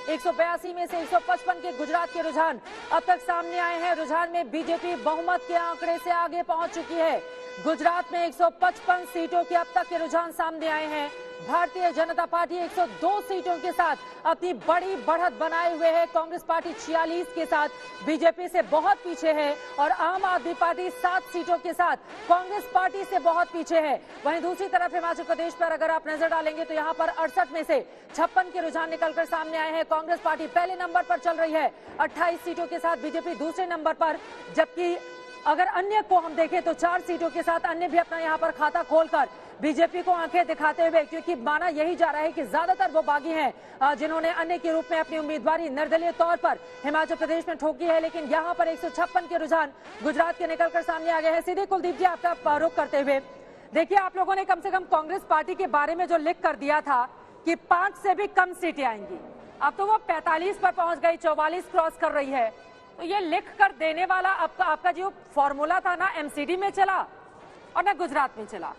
182 में से 155 के गुजरात के रुझान अब तक सामने आए हैं। रुझान में बीजेपी बहुमत के आंकड़े से आगे पहुंच चुकी है। गुजरात में 155 सीटों के अब तक के रुझान सामने आए हैं। भारतीय जनता पार्टी 102 सीटों के साथ अपनी बड़ी बढ़त बनाए हुए है। कांग्रेस पार्टी 46 के साथ बीजेपी से बहुत पीछे है और आम आदमी पार्टी 7 सीटों के साथ कांग्रेस पार्टी से बहुत पीछे है। वहीं दूसरी तरफ हिमाचल प्रदेश पर अगर आप नजर डालेंगे तो यहाँ पर 68 में से 56 के रुझान निकलकर सामने आए हैं। कांग्रेस पार्टी पहले नंबर पर चल रही है 28 सीटों के साथ, बीजेपी दूसरे नंबर पर, जबकि अगर अन्य को हम देखें तो 4 सीटों के साथ अन्य भी अपना यहाँ पर खाता खोलकर बीजेपी को आंखें दिखाते हुए, क्योंकि माना यही जा रहा है कि ज्यादातर वो बागी हैं जिन्होंने अन्य के रूप में अपनी उम्मीदवारी निर्दलीय तौर पर हिमाचल प्रदेश में ठोकी है। लेकिन यहाँ पर 156 के रुझान गुजरात के निकलकर सामने आ गए हैं। सीधे कुलदीप जी आपका रुख करते हुए, देखिए आप लोगों ने कम से कम कांग्रेस पार्टी के बारे में जो लिख कर दिया था कि 5 से भी कम सीटें आएंगी, अब तो वो 45 पर पहुंच गई, 44 क्रॉस कर रही है। तो ये लिख कर देने वाला आपका जो फॉर्मूला था ना, एमसीडी में चला और ना गुजरात में चला।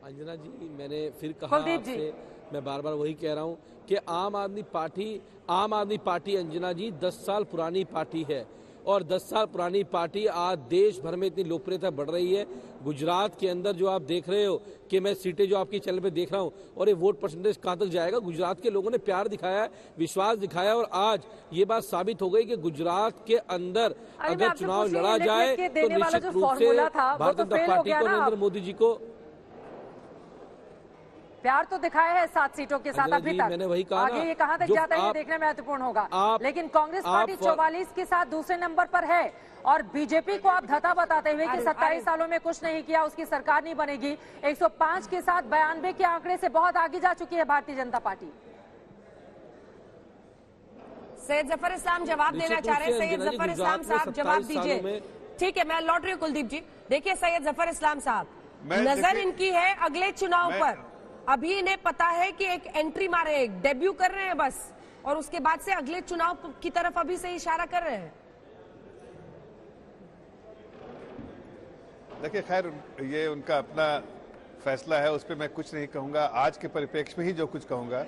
अंजना जी, मैंने फिर कहा आपसे, मैं बार बार वही कह रहा हूं कि आम आदमी पार्टी अंजना जी 10 साल पुरानी पार्टी है और 10 साल पुरानी पार्टी आज देश भर में इतनी लोकप्रियता बढ़ रही है। गुजरात के अंदर जो आप देख रहे हो कि मैं सीटें जो आपकी चैनल पे देख रहा हूं और ये वोट परसेंटेज कहां तक जाएगा, गुजरात के लोगों ने प्यार दिखाया है, विश्वास दिखाया और आज ये बात साबित हो गई कि गुजरात के अंदर अगर चुनाव लड़ा जाए तो निश्चित रूप से भारतीय जनता पार्टी को, नरेंद्र मोदी जी को प्यार तो दिखाया है 7 सीटों के साथ अभी तक। मैंने वही कहा, आगे ये कहां तक जाता है ये देखना महत्वपूर्ण होगा। लेकिन कांग्रेस पार्टी 44 के साथ दूसरे नंबर पर है और बीजेपी को आप धता बताते हुए कि 27 सालों में कुछ नहीं किया, उसकी सरकार नहीं बनेगी, 105 के साथ 92 के आंकड़े से बहुत आगे जा चुकी है भारतीय जनता पार्टी। सैयद जफर इस्लाम जवाब देना चाह रहे हैं। सैयद जफर इस्लाम साहब जवाब दीजिए। ठीक है, मैं लौट रही हूँ कुलदीप जी। देखिए सैयद जफर इस्लाम साहब, नजर इनकी है अगले चुनाव पर। अभी इन्हें पता है कि एक एंट्री मारे, एक डेब्यू कर रहे हैं बस, और उसके बाद से अगले चुनाव की तरफ अभी से इशारा कर रहे हैं। देखिए, खैर ये उनका अपना फैसला है, उस पर मैं कुछ नहीं कहूंगा। आज के परिप्रेक्ष्य में ही जो कुछ कहूंगा।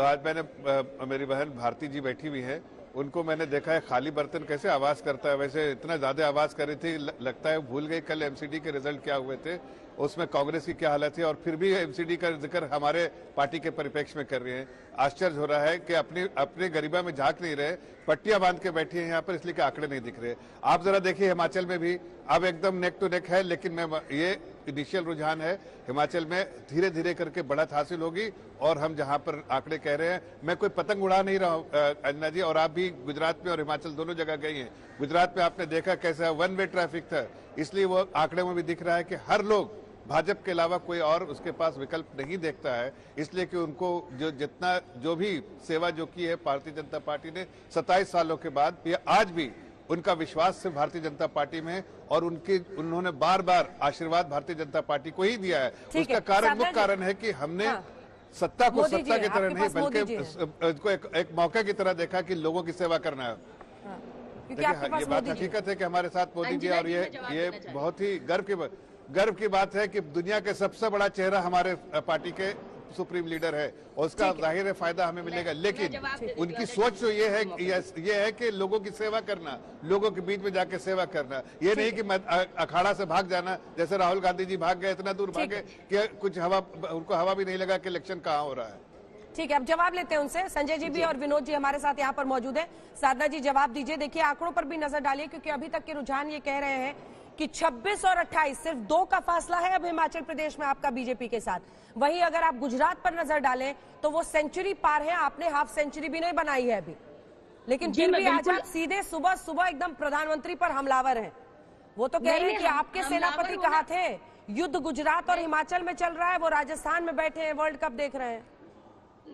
आज मैंने मेरी बहन भारती जी बैठी हुई है, उनको मैंने देखा है खाली बर्तन कैसे आवाज करता है, वैसे इतना ज्यादा आवाज कर रही थी, लगता है भूल गई कल एमसीडी के रिजल्ट क्या हुए थे, उसमें कांग्रेस की क्या हालत थी, और फिर भी एमसीडी का जिक्र हमारे पार्टी के परिप्रेक्ष्य में कर रही हैं। आश्चर्य हो रहा है कि अपने गरिमा में झांक नहीं रहे, पट्टियां बांध के बैठी हैं यहाँ पर, इसलिए कि आंकड़े नहीं दिख रहे। आप जरा देखिए हिमाचल में भी अब एकदम नेक टू नेक है, लेकिन ये इनिशियल रुझान है। हिमाचल में धीरे धीरे करके बढ़त हासिल होगी और हम जहां पर आंकड़े कह रहे हैं, मैं कोई पतंग उड़ा नहीं रहा हूं अंजना जी, और आप भी गुजरात में और हिमाचल दोनों जगह गई हैं। गुजरात में आपने देखा कैसा वन वे ट्रैफिक था, इसलिए वो आंकड़े में भी दिख रहा है कि हर लोग भाजपा के अलावा कोई और उसके पास विकल्प नहीं देखता है, इसलिए कि उनको जो भी सेवा जो की है भारतीय जनता पार्टी ने 27 सालों के बाद, ये आज भी उनका विश्वास सिर्फ भारतीय जनता पार्टी में है और उन्होंने बार बार आशीर्वाद भारतीय जनता पार्टी को ही दिया है। उसका कारण, मुख्य कारण है कि हमने सत्ता को सत्ता की तरह नहीं बल्कि एक मौके की तरह देखा कि लोगों की सेवा करना है। देखिए, ये बात हकीकत है कि हमारे साथ मोदी जी, और ये बहुत ही गर्व की बात है कि दुनिया के सबसे बड़ा चेहरा हमारे पार्टी के सुप्रीम लीडर है और उसका जाहिर है फायदा हमें मिलेगा। लेकिन उनकी सोच तो ये है कि लोगों की सेवा करना, लोगों के बीच में जाके सेवा करना, ये नहीं कि अखाड़ा से भाग जाना, जैसे राहुल गांधी जी भाग गए, इतना दूर भागे कि कुछ उनको हवा भी नहीं लगा कि इलेक्शन कहाँ हो रहा है। ठीक है, अब जवाब लेते हैं उनसे। संजय जी भी और विनोद जी हमारे साथ यहाँ पर मौजूद है। साधना जी जवाब दीजिए। देखिए आंकड़ों पर भी नजर डालिए, क्योंकि अभी तक के रुझान ये कह रहे हैं कि 26 और 28 सिर्फ 2 का फासला है अब हिमाचल प्रदेश में आपका बीजेपी के साथ। वहीं अगर आप गुजरात पर नजर डालें तो वो सेंचुरी पार है, आपने हाफ सेंचुरी भी नहीं बनाई है अभी, लेकिन फिर भी आज आप सीधे सुबह सुबह एकदम प्रधानमंत्री पर हमलावर हैं। वो तो कह रहे हैं कि आपके सेनापति कहाँ थे, युद्ध गुजरात और हिमाचल में चल रहा है, वो राजस्थान में बैठे हैं, वर्ल्ड कप देख रहे हैं।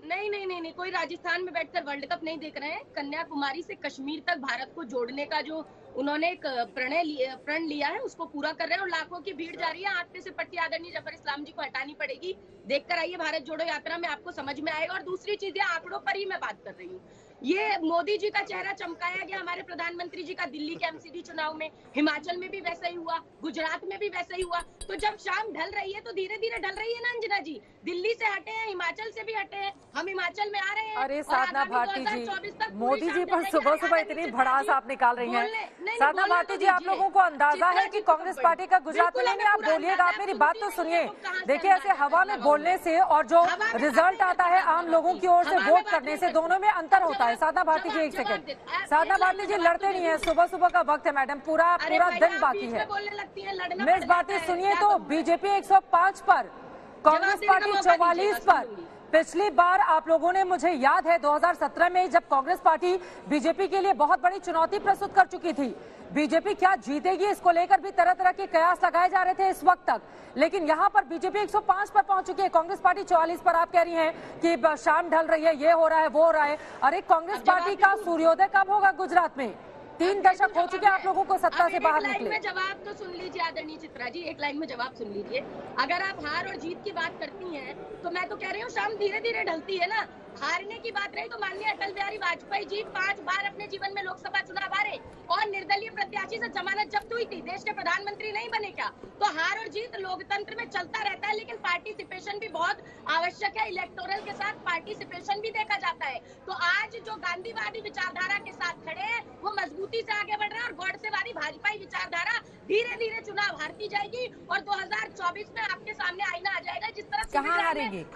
नहीं, कोई राजस्थान में बैठकर वर्ल्ड कप नहीं देख रहे हैं। कन्याकुमारी से कश्मीर तक भारत को जोड़ने का जो उन्होंने एक प्रण लिया है, उसको पूरा कर रहे हैं और लाखों की भीड़ जा रही है। हाथ पे से पट्टी आदरणीय जफर इस्लाम जी को हटानी पड़ेगी। देखकर आइए भारत जोड़ो यात्रा में, आपको समझ में आएगा। और दूसरी चीज, आंकड़ों पर ही मैं बात कर रही हूँ। ये मोदी जी का चेहरा चमकाया गया हमारे प्रधानमंत्री जी का दिल्ली के एमसीडी चुनाव में, हिमाचल में भी वैसा ही हुआ, गुजरात में भी वैसा ही हुआ। तो जब शाम ढल रही है तो धीरे धीरे ढल रही है ना अंजना जी, दिल्ली से हटे हैं, हिमाचल से भी हटे हैं, हम हिमाचल में आ रहे हैं। अरे साधना भारती जी, मोदी जी पर सुबह सुबह इतनी भड़ास आप निकाल रही हैं। साधना भारती जी, आप लोगों को अंदाजा है कि कांग्रेस पार्टी का गुजरात में नहीं, आप बोलिएगा, आप मेरी बात तो सुनिए। देखिए, ऐसे हवा में बोलने से और जो रिजल्ट आता है आम लोगों की ओर से वोट करने से, दोनों में अंतर होता है। साधना भारती जी, एक सेकंड। साधना भारती जी, लड़ते नहीं है, सुबह सुबह का वक्त है मैडम, पूरा दिन बाकी है। मिस भारती सुनिए, तो बीजेपी 105 पर, कांग्रेस पार्टी 44 पर। पिछली बार आप लोगों ने, मुझे याद है 2017 में, जब कांग्रेस पार्टी बीजेपी के लिए बहुत बड़ी चुनौती प्रस्तुत कर चुकी थी, बीजेपी क्या जीतेगी इसको लेकर भी तरह तरह के कयास लगाए जा रहे थे इस वक्त तक। लेकिन यहाँ पर बीजेपी 105 पर पहुंच चुकी है, कांग्रेस पार्टी 44 पर। आप कह रही हैं कि शाम ढल रही है, ये हो रहा है, वो हो रहा है। अरे कांग्रेस पार्टी का सूर्योदय कब होगा गुजरात में? 3 दशक हो चुके आप लोगों को सत्ता से बाहर निकले। एक लाइन में जवाब तो सुन लीजिए आदरणीय चित्रा जी, एक लाइन में जवाब सुन लीजिए। अगर आप हार और जीत की बात करती हैं तो मैं तो कह रही हूँ शाम धीरे धीरे ढलती है ना। हारने की बात रही तो माननीय अटल बिहारी वाजपेयी जी 5 बार अपने जीवन में लोकसभा चुनाव हारे और निर्दलीय प्रत्याशी से जमानत जब्त हुई थी, देश के प्रधानमंत्री नहीं बने क्या? तो हार और जीत लोकतंत्र में चलता रहता है, लेकिन पार्टिसिपेशन भी बहुत आवश्यक है। इलेक्टोरल के साथ पार्टिसिपेशन भी देखा जाता है। तो आज जो गांधीवादी विचारधारा के साथ खड़े हैं वो मजबूती से आगे बढ़ रहे हैं और गौडसेवादी भाजपाई विचारधारा धीरे धीरे चुनाव हारती जाएगी और 2024 में आपके सामने आईना आ जाएगा। जिस तरह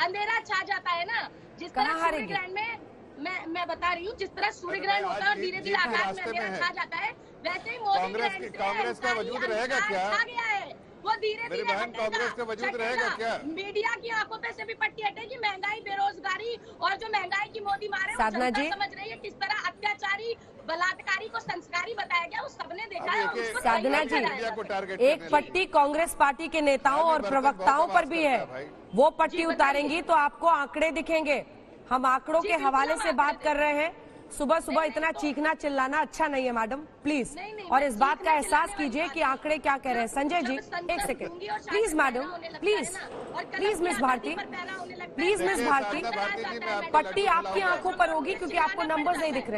अंधेरा छा जाता है ना, जिस तरह सूर्य ग्रहण में मैं बता रही हूँ, जिस तरह सूर्य ग्रहण होता है और धीरे धीरे आकाश में अंधेरा छा जाता है, वैसे ही मोदी ग्रहण कांग्रेस का वजूद रहेगा क्या? छा गया है, वो धीरे धीरे कांग्रेस का वजूद रहेगा क्या? मीडिया की आंखों पे से भी पट्टी हटेगी। महंगाई, बेरोजगारी और जो महंगाई की मोदी मारे, साधना जी समझ रही है किस तरह अत्याचारी बलात्कारी को संस्कारी बताया गया, वो सबने देखा है। साधना जी, एक पट्टी कांग्रेस पार्टी के नेताओं और प्रवक्ताओं पर भी है, वो पट्टी उतारेंगी तो आपको आंकड़े दिखेंगे। हम आंकड़ों के हवाले से बात कर रहे हैं। सुबह सुबह इतना चीखना चिल्लाना अच्छा नहीं है मैडम, प्लीज। और इस बात का एहसास कीजिए कि आंकड़े क्या कह रहे हैं। संजय जी, एक second please madam, please miss Bharti, please miss Bharti, पट्टी आपकी आंखों पर होगी क्योंकि आपको नंबर्स नहीं दिख रहे।